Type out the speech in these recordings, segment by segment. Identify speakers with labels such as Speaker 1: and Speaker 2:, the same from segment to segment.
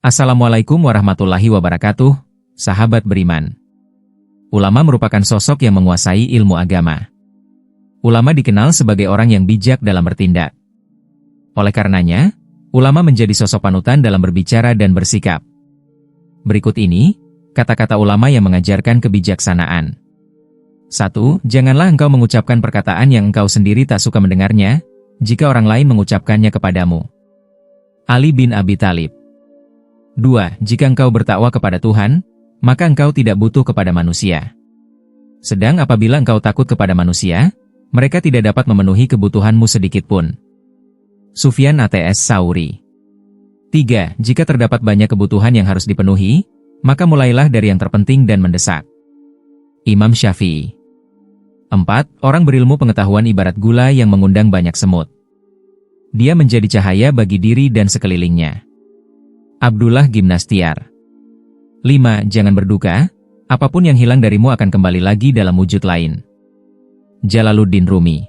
Speaker 1: Assalamualaikum warahmatullahi wabarakatuh, sahabat beriman. Ulama merupakan sosok yang menguasai ilmu agama. Ulama dikenal sebagai orang yang bijak dalam bertindak. Oleh karenanya, ulama menjadi sosok panutan dalam berbicara dan bersikap. Berikut ini, kata-kata ulama yang mengajarkan kebijaksanaan. 1. Janganlah engkau mengucapkan perkataan yang engkau sendiri tak suka mendengarnya, jika orang lain mengucapkannya kepadamu. Ali bin Abi Thalib. 2. Jika engkau bertakwa kepada Tuhan, maka engkau tidak butuh kepada manusia. Sedang apabila engkau takut kepada manusia, mereka tidak dapat memenuhi kebutuhanmu sedikitpun. Sufyan ATS Tsauri. 3. Jika terdapat banyak kebutuhan yang harus dipenuhi, maka mulailah dari yang terpenting dan mendesak. Imam Syafi'i. 4. Orang berilmu pengetahuan ibarat gula yang mengundang banyak semut. Dia menjadi cahaya bagi diri dan sekelilingnya. Abdullah Gimnastiar. 5. Jangan berduka, apapun yang hilang darimu akan kembali lagi dalam wujud lain. Jalaluddin Rumi.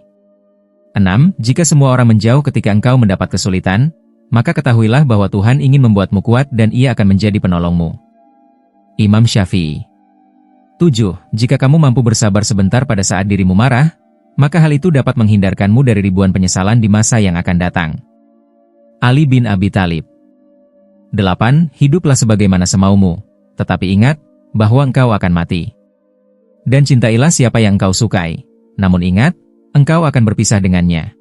Speaker 1: 6. Jika semua orang menjauh ketika engkau mendapat kesulitan, maka ketahuilah bahwa Tuhan ingin membuatmu kuat dan Ia akan menjadi penolongmu. Imam Syafi'i. 7. Jika kamu mampu bersabar sebentar pada saat dirimu marah, maka hal itu dapat menghindarkanmu dari ribuan penyesalan di masa yang akan datang. Ali bin Abi Thalib. 8. Hiduplah sebagaimana semaumu, tetapi ingat bahwa engkau akan mati. Dan cintailah siapa yang engkau sukai, namun ingat, engkau akan berpisah dengannya.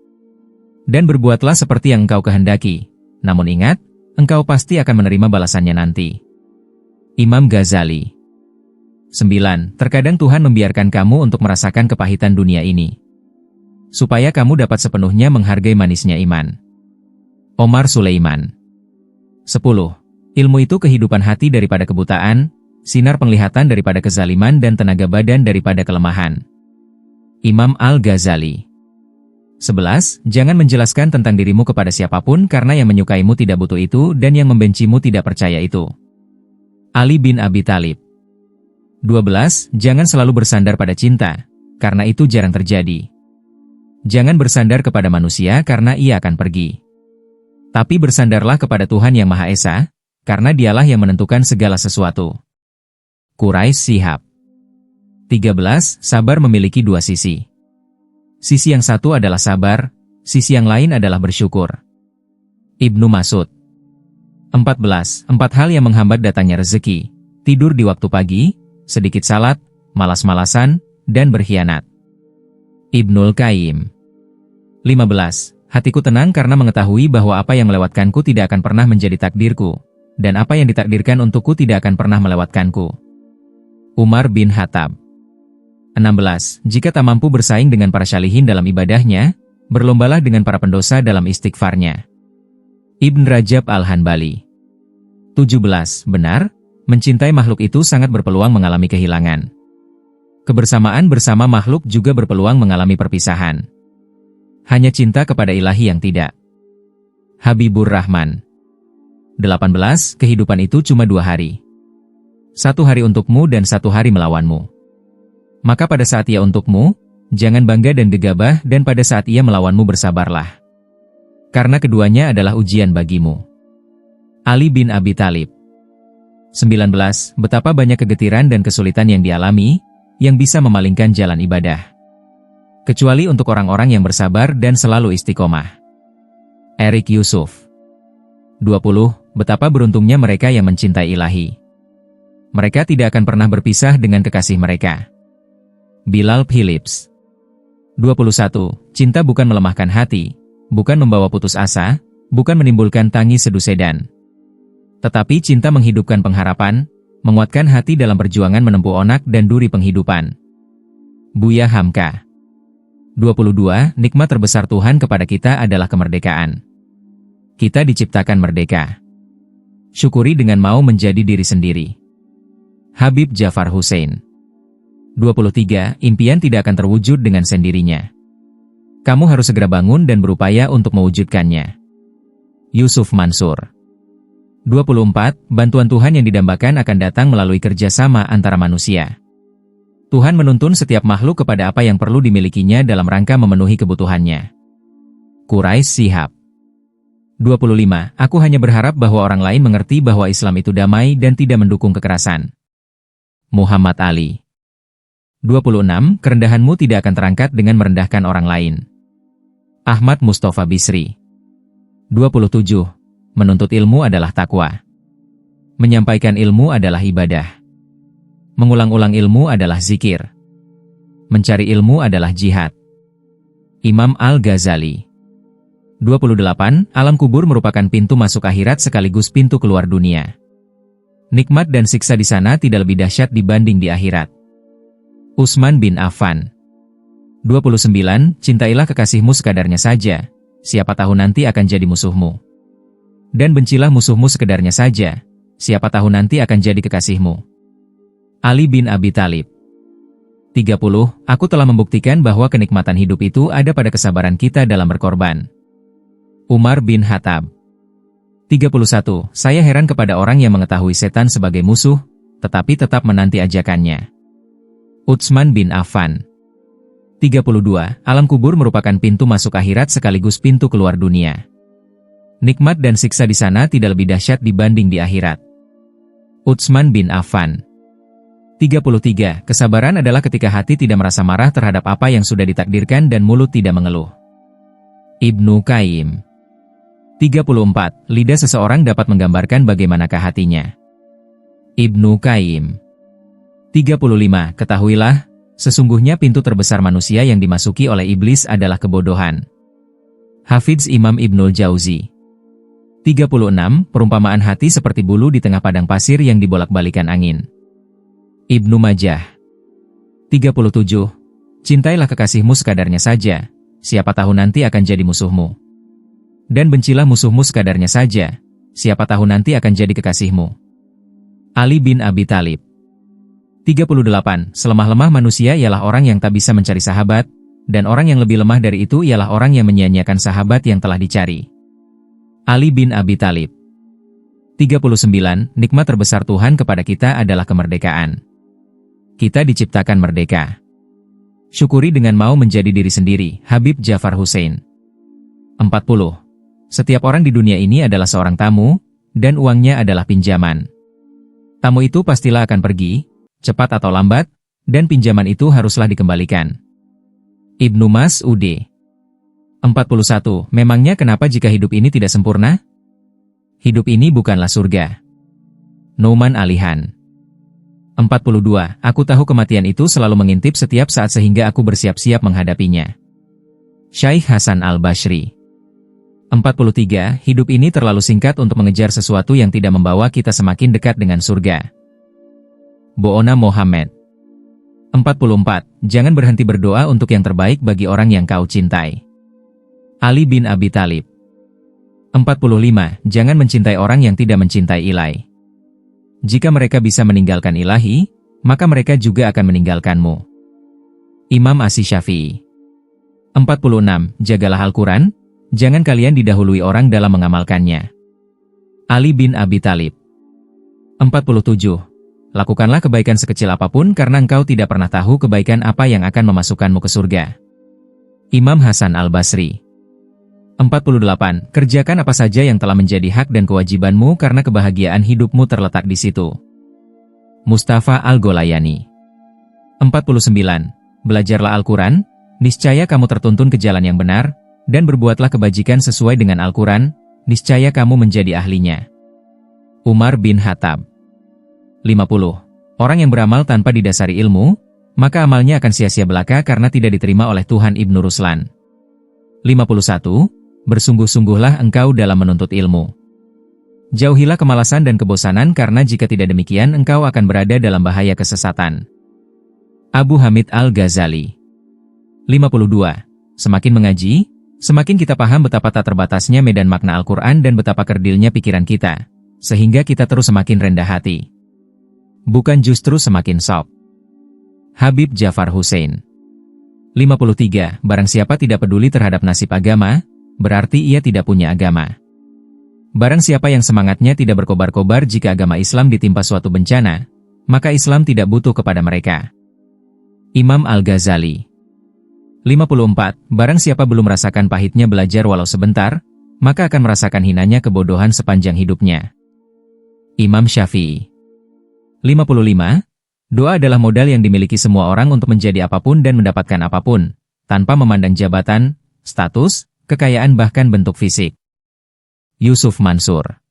Speaker 1: Dan berbuatlah seperti yang engkau kehendaki, namun ingat, engkau pasti akan menerima balasannya nanti. Imam Ghazali. 9. Terkadang Tuhan membiarkan kamu untuk merasakan kepahitan dunia ini, supaya kamu dapat sepenuhnya menghargai manisnya iman. Omar Sulaiman. 10. Ilmu itu kehidupan hati daripada kebutaan, sinar penglihatan daripada kezaliman dan tenaga badan daripada kelemahan. Imam Al-Ghazali. 11. Jangan menjelaskan tentang dirimu kepada siapapun karena yang menyukaimu tidak butuh itu dan yang membencimu tidak percaya itu. Ali bin Abi Thalib. 12. Jangan selalu bersandar pada cinta, karena itu jarang terjadi. Jangan bersandar kepada manusia karena ia akan pergi. Tapi bersandarlah kepada Tuhan Yang Maha Esa, karena Dialah yang menentukan segala sesuatu. Quraish Shihab. 13. Sabar memiliki dua sisi. Sisi yang satu adalah sabar, sisi yang lain adalah bersyukur. Ibnu Mas'ud. 14. 4 hal yang menghambat datangnya rezeki: tidur di waktu pagi, sedikit salat, malas-malasan, dan berkhianat. Ibnul Qayyim. 15. Hatiku tenang karena mengetahui bahwa apa yang melewatkanku tidak akan pernah menjadi takdirku, dan apa yang ditakdirkan untukku tidak akan pernah melewatkanku. Umar bin Khattab. 16. Jika tak mampu bersaing dengan para syalihin dalam ibadahnya, berlombalah dengan para pendosa dalam istighfarnya. Ibn Rajab Al-Hanbali. 17. Benar, mencintai makhluk itu sangat berpeluang mengalami kehilangan. Kebersamaan bersama makhluk juga berpeluang mengalami perpisahan. Hanya cinta kepada ilahi yang tidak. Habibur Rahman. 18. Kehidupan itu cuma 2 hari. 1 hari untukmu dan 1 hari melawanmu. Maka pada saat ia untukmu, jangan bangga dan gegabah, dan pada saat ia melawanmu bersabarlah. Karena keduanya adalah ujian bagimu. Ali bin Abi Thalib. 19. Betapa banyak kegetiran dan kesulitan yang dialami, yang bisa memalingkan jalan ibadah. Kecuali untuk orang-orang yang bersabar dan selalu istiqomah. Erik Yusuf. 20. Betapa beruntungnya mereka yang mencintai ilahi. Mereka tidak akan pernah berpisah dengan kekasih mereka. Bilal Philips. 21. Cinta bukan melemahkan hati, bukan membawa putus asa, bukan menimbulkan tangis sedusedan. Tetapi cinta menghidupkan pengharapan, menguatkan hati dalam perjuangan menempuh onak dan duri penghidupan. Buya Hamka. 22. Nikmat terbesar Tuhan kepada kita adalah kemerdekaan. Kita diciptakan merdeka. Syukuri dengan mau menjadi diri sendiri. Habib Jafar Hussein. 23. Impian tidak akan terwujud dengan sendirinya. Kamu harus segera bangun dan berupaya untuk mewujudkannya. Yusuf Mansur. 24. Bantuan Tuhan yang didambakan akan datang melalui kerjasama antara manusia. Tuhan menuntun setiap makhluk kepada apa yang perlu dimilikinya dalam rangka memenuhi kebutuhannya. Quraish Shihab. 25. Aku hanya berharap bahwa orang lain mengerti bahwa Islam itu damai dan tidak mendukung kekerasan. Muhammad Ali. 26. Kerendahanmu tidak akan terangkat dengan merendahkan orang lain. Ahmad Mustafa Bisri. 27. Menuntut ilmu adalah takwa. Menyampaikan ilmu adalah ibadah. Mengulang-ulang ilmu adalah zikir. Mencari ilmu adalah jihad. Imam Al-Ghazali. 28. Alam kubur merupakan pintu masuk akhirat sekaligus pintu keluar dunia. Nikmat dan siksa di sana tidak lebih dahsyat dibanding di akhirat. Utsman bin Affan. 29. Cintailah kekasihmu sekadarnya saja, siapa tahu nanti akan jadi musuhmu. Dan bencilah musuhmu sekedarnya saja, siapa tahu nanti akan jadi kekasihmu. Ali bin Abi Thalib. 30. Aku telah membuktikan bahwa kenikmatan hidup itu ada pada kesabaran kita dalam berkorban. Umar bin Khattab. 31. Saya heran kepada orang yang mengetahui setan sebagai musuh, tetapi tetap menanti ajakannya. Utsman bin Affan. 32. Alam kubur merupakan pintu masuk akhirat sekaligus pintu keluar dunia. Nikmat dan siksa di sana tidak lebih dahsyat dibanding di akhirat. Utsman bin Affan. 33. Kesabaran adalah ketika hati tidak merasa marah terhadap apa yang sudah ditakdirkan dan mulut tidak mengeluh. Ibnu Qayyim. 34. Lidah seseorang dapat menggambarkan bagaimanakah hatinya. Ibnu Qayyim. 35. Ketahuilah, sesungguhnya pintu terbesar manusia yang dimasuki oleh iblis adalah kebodohan. Hafidz Imam Ibnul Jauzi. 36. Perumpamaan hati seperti bulu di tengah padang pasir yang dibolak-balikan angin. Ibnu Majah. 37. Cintailah kekasihmu sekadarnya saja, siapa tahu nanti akan jadi musuhmu. Dan bencilah musuhmu sekadarnya saja, siapa tahu nanti akan jadi kekasihmu. Ali bin Abi Thalib. 38. Selemah-lemah manusia ialah orang yang tak bisa mencari sahabat, dan orang yang lebih lemah dari itu ialah orang yang menyia-nyiakan sahabat yang telah dicari. Ali bin Abi Thalib. 39. Nikmat terbesar Tuhan kepada kita adalah kemerdekaan. Kita diciptakan merdeka. Syukuri dengan mau menjadi diri sendiri. Habib Jafar Hussein. 40. Setiap orang di dunia ini adalah seorang tamu, dan uangnya adalah pinjaman. Tamu itu pastilah akan pergi, cepat atau lambat, dan pinjaman itu haruslah dikembalikan. Ibnu Mas'ud. 41. Memangnya kenapa jika hidup ini tidak sempurna? Hidup ini bukanlah surga. Nu'man Alihan. 42. Aku tahu kematian itu selalu mengintip setiap saat sehingga aku bersiap-siap menghadapinya. Syekh Hasan Al-Basri. 43. Hidup ini terlalu singkat untuk mengejar sesuatu yang tidak membawa kita semakin dekat dengan surga. Bo'ona Mohammed. 44. Jangan berhenti berdoa untuk yang terbaik bagi orang yang kau cintai. Ali bin Abi Thalib. 45. Jangan mencintai orang yang tidak mencintai ilahi. Jika mereka bisa meninggalkan ilahi, maka mereka juga akan meninggalkanmu. Imam Asy-Syafi'i. 46. Jagalah Al-Quran, jangan kalian didahului orang dalam mengamalkannya. Ali bin Abi Thalib. 47. Lakukanlah kebaikan sekecil apapun karena engkau tidak pernah tahu kebaikan apa yang akan memasukkanmu ke surga. Imam Hasan Al-Basri. 48. Kerjakan apa saja yang telah menjadi hak dan kewajibanmu karena kebahagiaan hidupmu terletak di situ. Mustafa Al-Gholayani. 49. Belajarlah Al-Quran, niscaya kamu tertuntun ke jalan yang benar, dan berbuatlah kebajikan sesuai dengan Al-Quran, niscaya kamu menjadi ahlinya. Umar bin Khattab. 50. Orang yang beramal tanpa didasari ilmu, maka amalnya akan sia-sia belaka karena tidak diterima oleh Tuhan. Ibnu Ruslan. 51. Bersungguh-sungguhlah engkau dalam menuntut ilmu. Jauhilah kemalasan dan kebosanan karena jika tidak demikian engkau akan berada dalam bahaya kesesatan. Abu Hamid Al-Ghazali. 52. Semakin mengaji, semakin kita paham betapa tak terbatasnya medan makna Al-Quran dan betapa kerdilnya pikiran kita, sehingga kita terus semakin rendah hati. Bukan justru semakin sok. Habib Jafar Hussein. 53. Barang siapa tidak peduli terhadap nasib agama, berarti ia tidak punya agama. Barang siapa yang semangatnya tidak berkobar-kobar jika agama Islam ditimpa suatu bencana, maka Islam tidak butuh kepada mereka. Imam Al-Ghazali. 54. Barang siapa belum merasakan pahitnya belajar walau sebentar, maka akan merasakan hinanya kebodohan sepanjang hidupnya. Imam Syafi'i. 55. Doa adalah modal yang dimiliki semua orang untuk menjadi apapun dan mendapatkan apapun, tanpa memandang jabatan, status, kekayaan bahkan bentuk fisik. Yusuf Mansur.